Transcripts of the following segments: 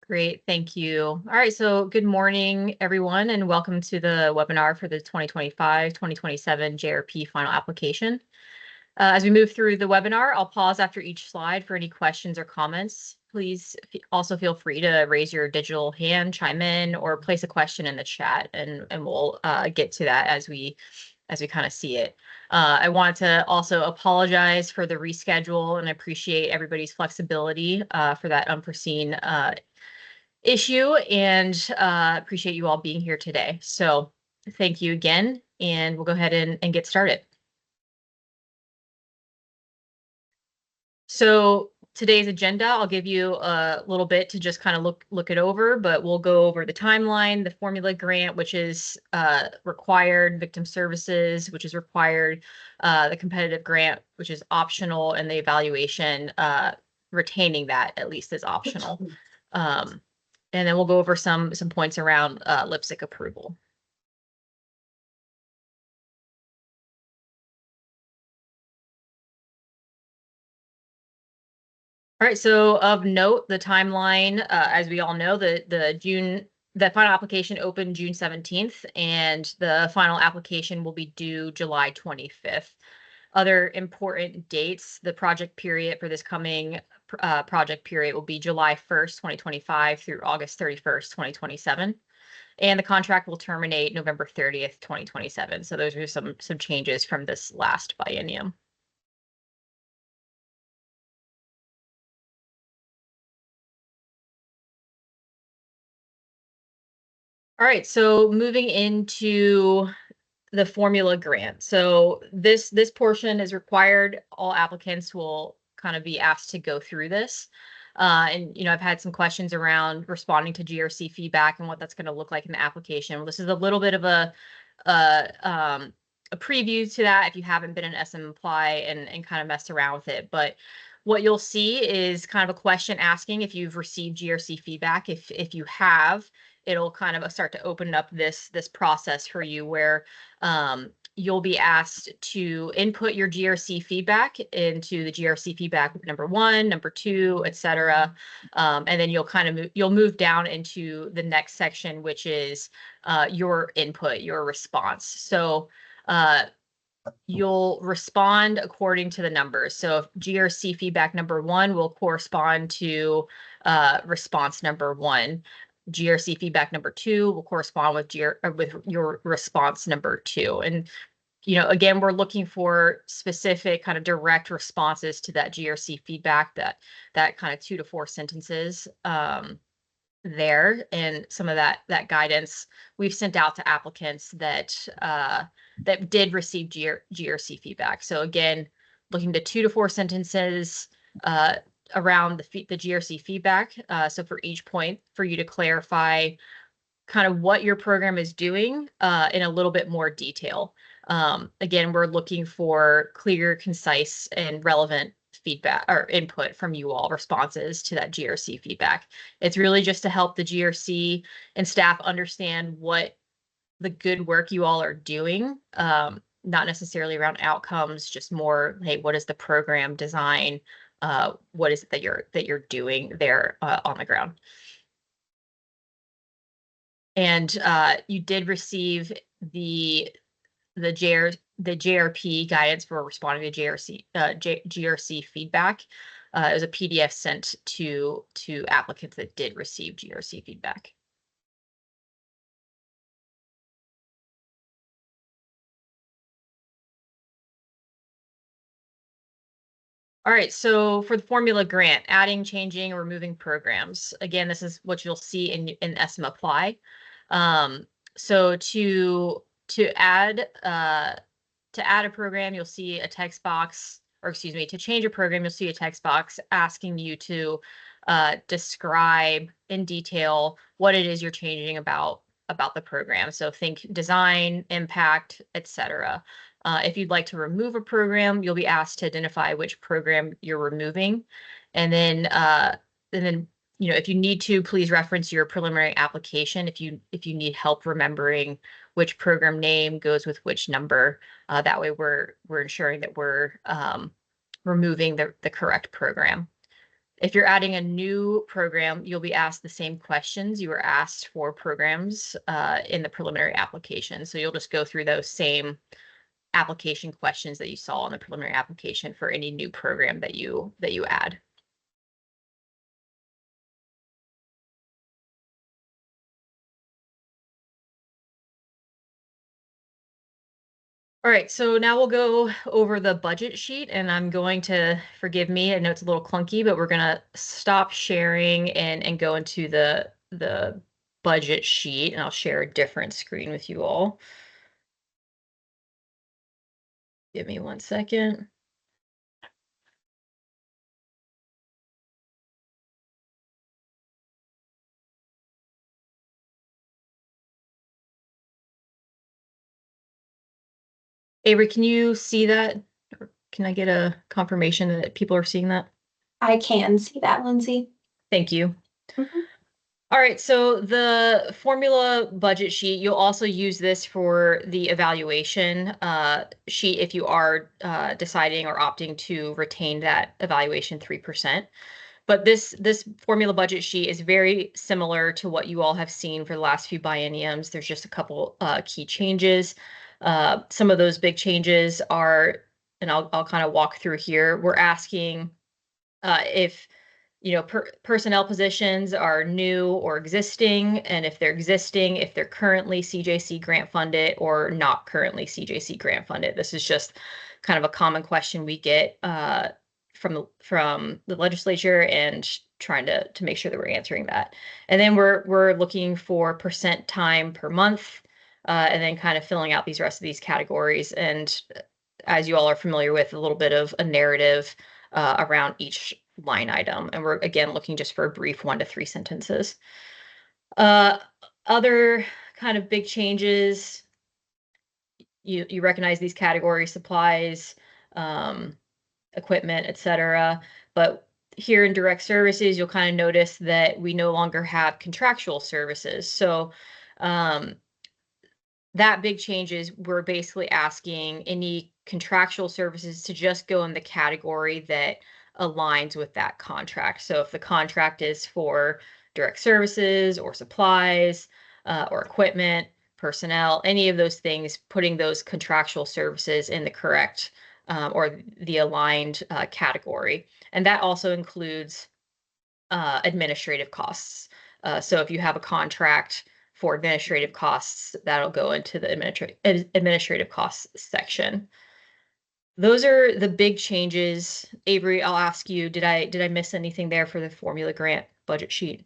Great, thank you. All right, so good morning, everyone, and welcome to the webinar for the 2025-2027 JRP final application. As we move through the webinar, I'll pause after each slide for any questions or comments. Please also feel free to raise your digital hand, chime in, or place a question in the chat, and we'll get to that as we kind of see it. I want to also apologize for the reschedule and appreciate everybody's flexibility for that unforeseen issue, and appreciate you all being here today. So thank you again, and we'll go ahead and get started. So today's agenda, I'll give you a little bit to just kind of look it over, but we'll go over the timeline, the formula grant, which is required, victim services, which is required, the competitive grant, which is optional, and the evaluation, retaining that at least is optional. And then we'll go over some points around LPSC approval. All right, so of note, the timeline, as we all know, the final application opened June 17th, and the final application will be due July 25th. Other important dates, the project period for this coming project period will be July 1st, 2025 through August 31st, 2027. And the contract will terminate November 30th, 2027. So those are some changes from this last biennium. All right, so moving into the formula grant. So this portion is required. All applicants will kind of be asked to go through this. And I've had some questions around responding to GRC feedback and what that's going to look like in the application. Well, this is a little bit of a preview to that if you haven't been an SM Apply and kind of messed around with it. But what you'll see is kind of a question asking if you've received GRC feedback. If you have, it'll kind of start to open up this process for you where you'll be asked to input your GRC feedback into the GRC feedback number 1, number 2, etc. And then you'll move down into the next section, which is your input, your response. So you'll respond according to the numbers. So if GRC feedback number 1 will correspond to response number 1. GRC feedback number 2 will correspond with your response number 2. And again, we're looking for specific kind of direct responses to that GRC feedback, that kind of 2 to 4 sentences there, and some of that guidance we've sent out to applicants that did receive GRC feedback. So again, looking to 2 to 4 sentences around the GRC feedback. So for each point, for you to clarify kind of what your program is doing in a little bit more detail. Again, we're looking for clear, concise, and relevant feedback or input from you all, responses to that GRC feedback. It's really just to help the GRC and staff understand what the good work you all are doing, not necessarily around outcomes, just more, hey, what is the program design? What is it that you're doing there on the ground? And you did receive the JRP guidance for responding to GRC feedback. It was a PDF sent to applicants that did receive GRC feedback. All right, so for the formula grant, adding, changing, or removing programs. Again, this is what you'll see in SM Apply. So to add a program, you'll see a text box, or excuse me, to change a program, you'll see a text box asking you to describe in detail what it is you're changing about the program. So think design, impact, etc. If you'd like to remove a program, you'll be asked to identify which program you're removing, and then if you need to, please reference your preliminary application if you need help remembering which program name goes with which number. That way we're ensuring that we're removing the correct program. If you're adding a new program, you'll be asked the same questions you were asked for programs in the preliminary application. So you'll just go through those same application questions that you saw in the preliminary application for any new program that you add. All right, so now we'll go over the budget sheet, and I'm going to, forgive me, I know it's a little clunky, but we're gonna stop sharing and go into the budget sheet, and I'll share a different screen with you all. Give me 1 second. Avery, can you see that? Or can I get a confirmation that people are seeing that? I can see that, Lindsay. Thank you. Mhm. All right, so the formula budget sheet, you'll also use this for the evaluation sheet if you are deciding or opting to retain that evaluation 3%. But this formula budget sheet is very similar to what you all have seen for the last few bienniums. There's just a couple key changes. Some of those big changes are, and I'll kind of walk through here. We're asking if personnel positions are new or existing, and if they're existing, if they're currently CJC grant funded or not currently CJC grant funded. This is just kind of a common question we get from the legislature, and trying to make sure that we're answering that. And then we're looking for percent time per month, and then kind of filling out these rest of these categories. And as you all are familiar with, a little bit of a narrative around each line item. And we're again looking just for a brief 1 to 3 sentences. Other kind of big changes, you recognize these categories: supplies, equipment, etc. But here in direct services, you'll kind of notice that we no longer have contractual services. So that big change is we're basically asking any contractual services to just go in the category that aligns with that contract. So if the contract is for direct services or supplies or equipment, personnel, any of those things, putting those contractual services in the correct or the aligned category. And that also includes administrative costs. So if you have a contract for administrative costs, that'll go into the administrative costs section. Those are the big changes. Avery, I'll ask you, did I miss anything there for the formula grant budget sheet?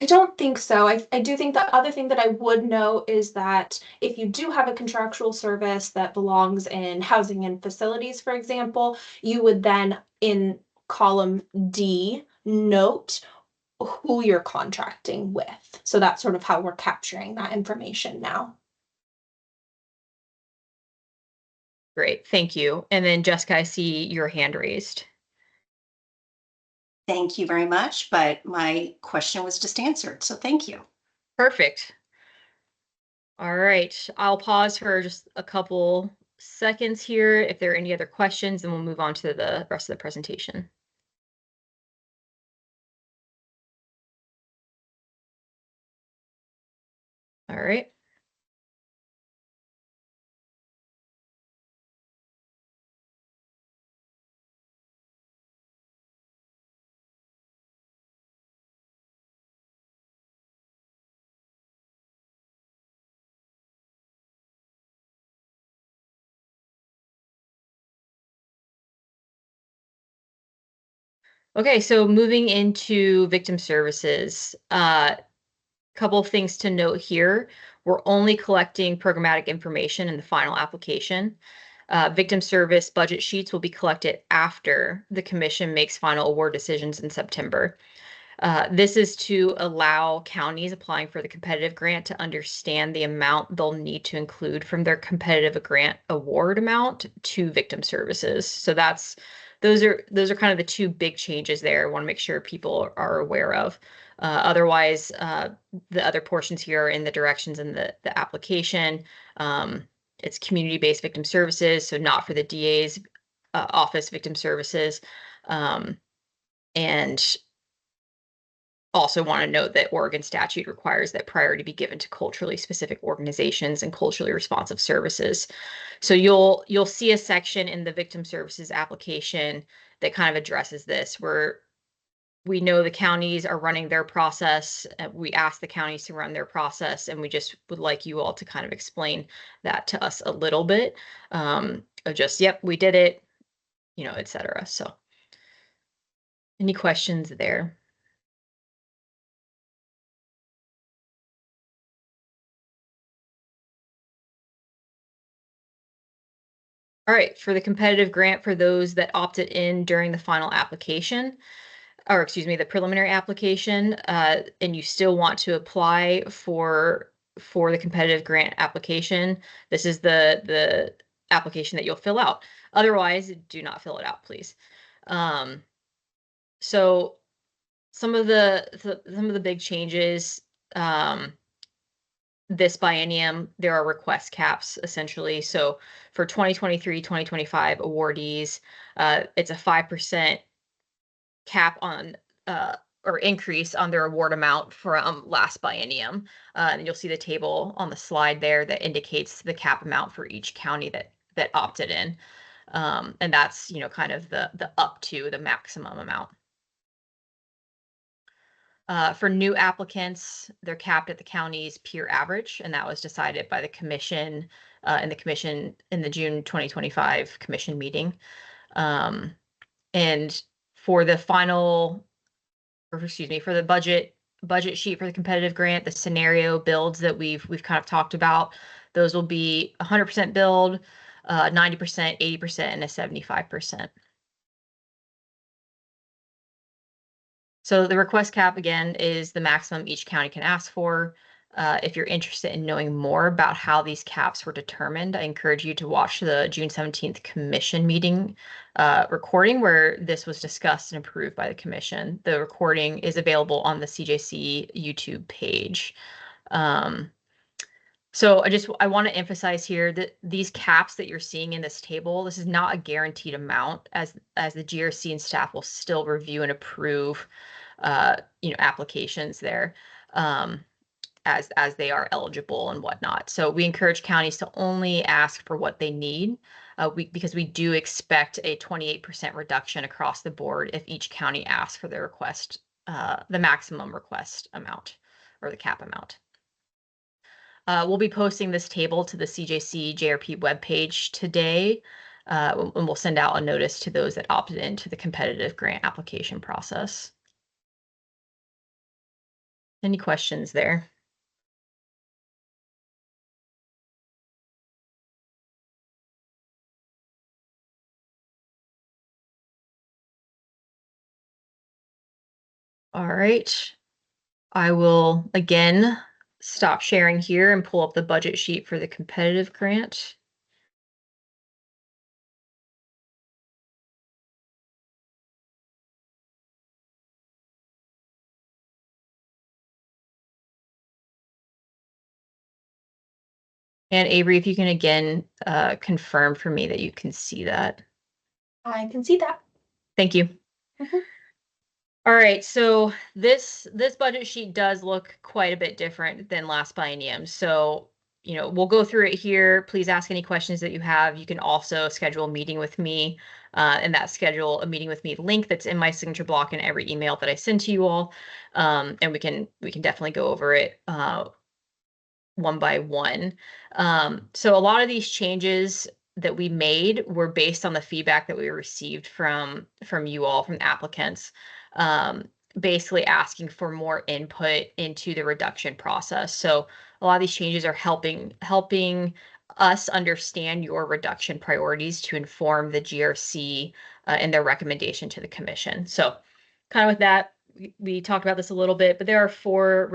I don't think so. I do think the other thing that I would know is that if you do have a contractual service that belongs in housing and facilities, for example, you would then in column D note who you're contracting with. So that's sort of how we're capturing that information now. Great, thank you. And then Jessica, I see your hand raised. Thank you very much, but my question was just answered, so thank you. Perfect. All right, I'll pause for just a couple seconds here. If there are any other questions, then we'll move on to the rest of the presentation. All right. Okay, so moving into victim services, couple of things to note here. We're only collecting programmatic information in the final application. Victim service budget sheets will be collected after the commission makes final award decisions in September. This is to allow counties applying for the competitive grant to understand the amount they'll need to include from their competitive grant award amount to victim services. So those are kind of the two big changes there. I want to make sure people are aware of. Otherwise, the other portions here are in the directions in the application. It's community-based victim services, so not for the DA's office victim services. And also want to note that Oregon statute requires that priority be given to culturally specific organizations and culturally responsive services. So you'll see a section in the victim services application that kind of addresses this, where we know the counties are running their process. We ask the counties to run their process, and we just would like you all to kind of explain that to us a little bit. Of just, yep, we did it, et cetera. So any questions there? All right, for the competitive grant for those that opted in during the final application, or excuse me, the preliminary application, and you still want to apply for the competitive grant application, this is the application that you'll fill out. Otherwise, do not fill it out, please. So some of the big changes, this biennium, there are request caps essentially. So for 2023, 2025 awardees, it's a 5% cap on or increase on their award amount from last biennium. And you'll see the table on the slide there that indicates the cap amount for each county that opted in. And that's, kind of the up to the maximum amount. For new applicants, they're capped at the county's peer average, and that was decided by the commission in the June 2025 commission meeting. And for the for the budget sheet for the competitive grant, the scenario builds that we've kind of talked about, those will be 100% build, 90%, 80%, and a 75%. So the request cap, again, is the maximum each county can ask for. If you're interested in knowing more about how these caps were determined, I encourage you to watch the June 17th commission meeting recording where this was discussed and approved by the commission. The recording is available on the CJC YouTube page. So I want to emphasize here that these caps that you're seeing in this table, this is not a guaranteed amount, as the GRC and staff will still review and approve applications there as they are eligible and whatnot. So we encourage counties to only ask for what they need because we do expect a 28% reduction across the board if each county asks for the request, the maximum request amount or the cap amount. We'll be posting this table to the CJC JRP webpage today, and we'll send out a notice to those that opted into the competitive grant application process. Any questions there? All right. I will again stop sharing here and pull up the budget sheet for the competitive grant. And Avery, if you can again confirm for me that you can see that. I can see that. Thank you. All right, so this budget sheet does look quite a bit different than last biennium. So, we'll go through it here. Please ask any questions that you have. You can also schedule a meeting with me, and that schedule a meeting with me link that's in my signature block in every email that I send to you all. And we can definitely go over it one by one. So a lot of these changes that we made were based on the feedback that we received from you all, from the applicants, basically asking for more input into the reduction process. So a lot of these changes are helping us understand your reduction priorities to inform the GRC and their recommendation to the commission. So kind of with that, we talked about this a little bit, but there are four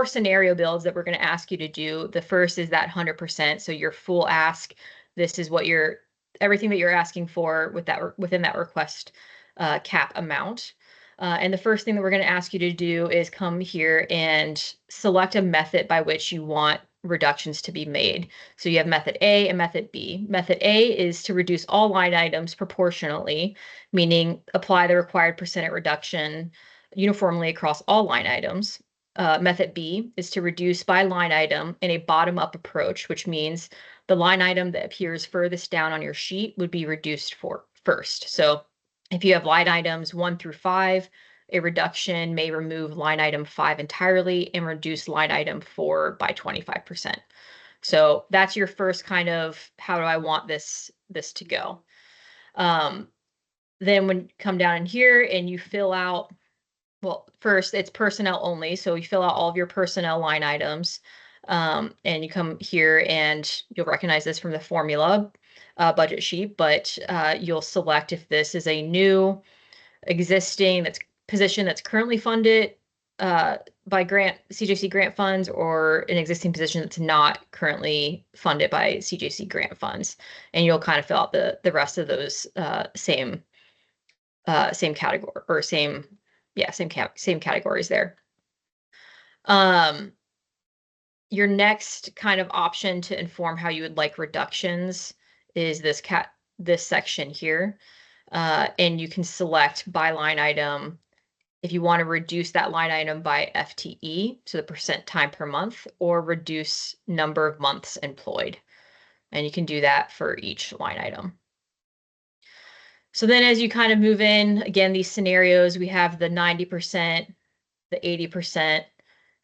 scenario builds that we're going to ask you to do. The first is that 100%. So your full ask, this is what everything that you're asking for within that request cap amount. And the first thing that we're going to ask you to do is come here and select a method by which you want reductions to be made. So you have method A and method B. Method A is to reduce all line items proportionally, meaning apply the required percentage reduction uniformly across all line items. Method B is to reduce by line item in a bottom-up approach, which means the line item that appears furthest down on your sheet would be reduced for first. So if you have line items 1 through 5, a reduction may remove line item 5 entirely and reduce line item 4 by 25%. So that's your first kind of, how do I want this to go? Then when you come down in here and you fill out, well, first it's personnel only. So you fill out all of your personnel line items, and you come here and you'll recognize this from the formula budget sheet, but you'll select if this is a new, existing, position that's currently funded by CJC grant funds, or an existing position that's not currently funded by CJC grant funds. And you'll kind of fill out the rest of those same category, or same categories there. Your next kind of option to inform how you would like reductions is this section here. And you can select by line item if you want to reduce that line item by FTE, so the percent time per month, or reduce number of months employed. And you can do that for each line item. So then as you kind of move in, again, these scenarios, we have the 90%, the 80%,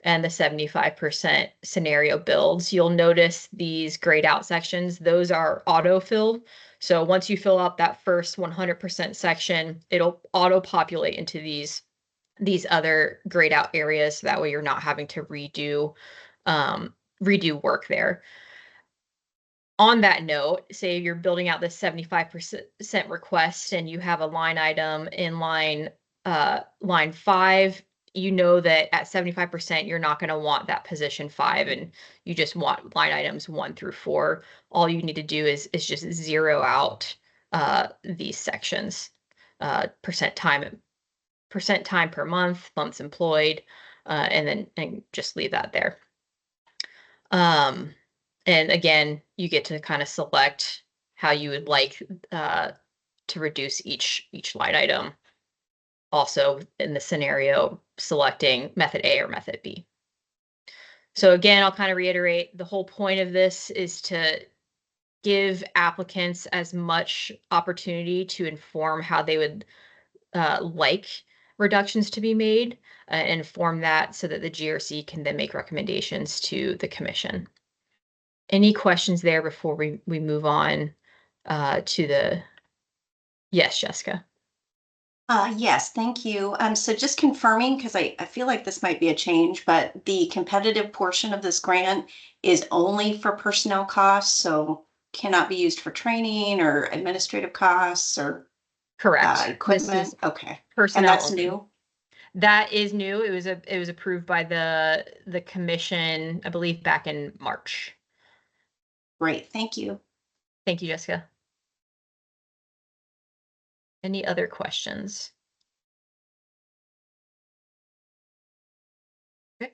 and the 75% scenario builds. You'll notice these grayed out sections, those are auto-filled. So once you fill out that first 100% section, it'll auto-populate into these other grayed out areas. So that way you're not having to redo work there. On that note, say you're building out this 75% request and you have a line item in line 5, you know that at 75%, you're not going to want that position 5, and you just want line items 1 through 4. All you need to do is just zero out these sections, percent time per month, months employed, and just leave that there. And again, you get to kind of select how you would like to reduce each line item. Also in the scenario, selecting method A or method B. So again, I'll kind of reiterate, the whole point of this is to give applicants as much opportunity to inform how they would like reductions to be made, and form that so that the GRC can then make recommendations to the commission. Any questions there before we move on to the, yes, Jessica. Yes, thank you. So just confirming, because I feel like this might be a change, but the competitive portion of this grant is only for personnel costs, so cannot be used for training or administrative costs or Correct. equipment. Okay. Personnel And that's only. new? That is new. It was approved by the commission, I believe, back in March. Great, thank you. Thank you, Jessica. Any other questions? Okay.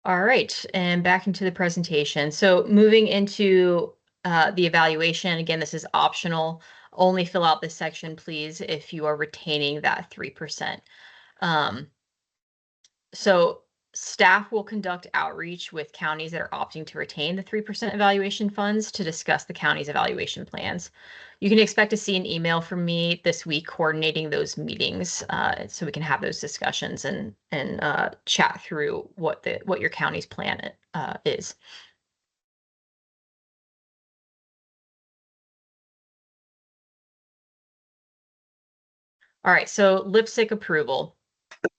All right, and back into the presentation. So moving into the evaluation, again, this is optional. Only fill out this section, please, if you are retaining that 3%. So staff will conduct outreach with counties that are opting to retain the 3% evaluation funds to discuss the county's evaluation plans. You can expect to see an email from me this week coordinating those meetings, so we can have those discussions and chat through what your county's plan is. All right, so lipstick approval.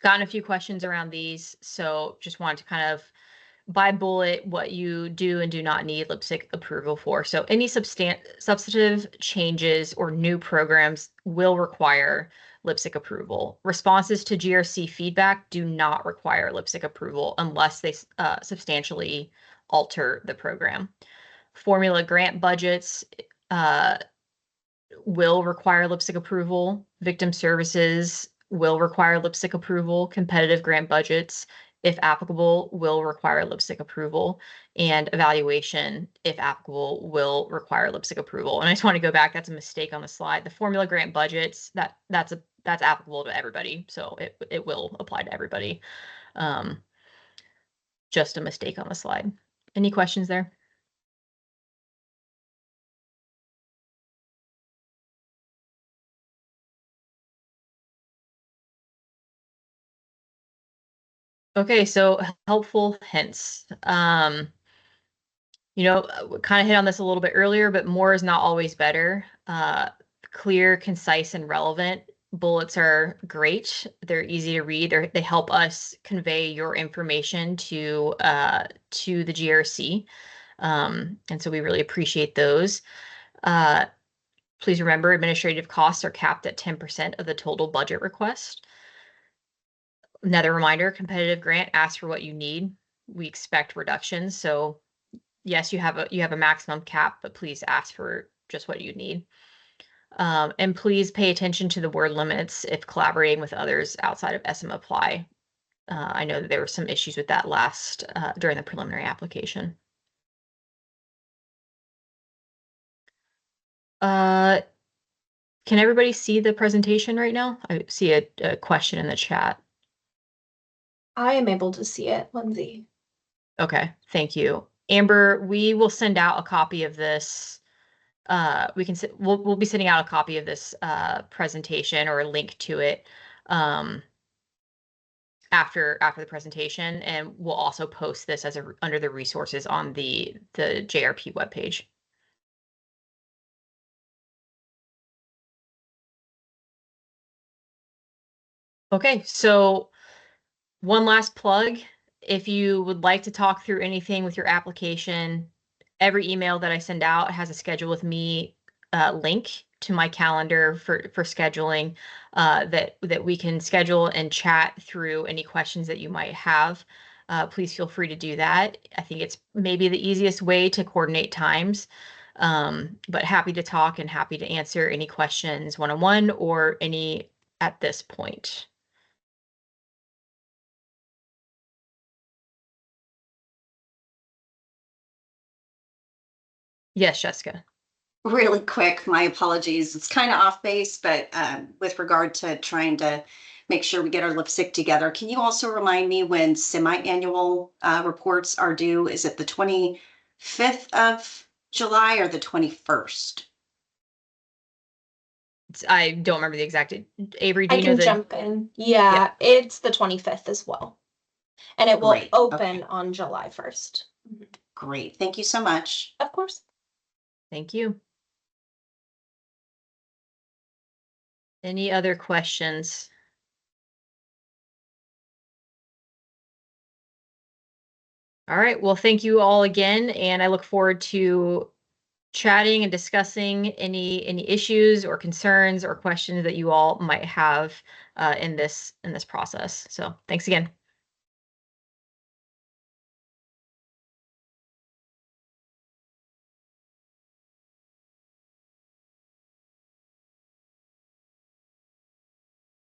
Gotten a few questions around these, so just wanted to kind of by bullet what you do and do not need LPSIC approval for. So any substantive changes or new programs will require LPSIC approval. Responses to GRC feedback do not require LPSIC approval unless they substantially alter the program. Formula grant budgets will require LPSIC approval. Victim services will require LPSIC approval. Competitive grant budgets, if applicable, will require LPSIC approval. And evaluation, if applicable, will require LPSIC approval. And I just want to go back, that's a mistake on the slide. The formula grant budgets, that's applicable to everybody. So it will apply to everybody. Just a mistake on the slide. Any questions there? Okay, so helpful hints. We kind of hit on this a little bit earlier, but more is not always better. Clear, concise, and relevant. Bullets are great. They're easy to read. They help us convey your information to the GRC. And so we really appreciate those. Please remember, administrative costs are capped at 10% of the total budget request. Another reminder, competitive grant, ask for what you need. We expect reductions. So yes, you have a maximum cap, but please ask for just what you need. And please pay attention to the word limits if collaborating with others outside of SM Apply. I know that there were some issues with that during the preliminary application. Can everybody see the presentation right now? I see a question in the chat. I am able to see it, Lindsay. Okay, thank you. Amber, we will send out a copy of this. We'll be sending out a copy of this presentation or a link to it after the presentation, and we'll also post this under the resources on the JRP webpage. Okay, so one last plug. If you would like to talk through anything with your application, every email that I send out has a schedule with me link to my calendar for scheduling that we can schedule and chat through any questions that you might have. Please feel free to do that. I think it's maybe the easiest way to coordinate times, but happy to talk and happy to answer any questions one-on-one or any at this point. Yes, Jessica. Really quick, my apologies. It's kind of off base, but with regard to trying to make sure we get our lipstick together, can you also remind me when semi-annual reports are due? Is it the 25th of July or the 21st? I don't remember the exact. Avery, do I you know can jump in. Yeah, it's the 25th as well. And it will open on July 1st. Great. Thank you so much. Of course. Thank you. Any other questions? All right. Well, thank you all again, and I look forward to chatting and discussing any issues or concerns or questions that you all might have in this process. So thanks again.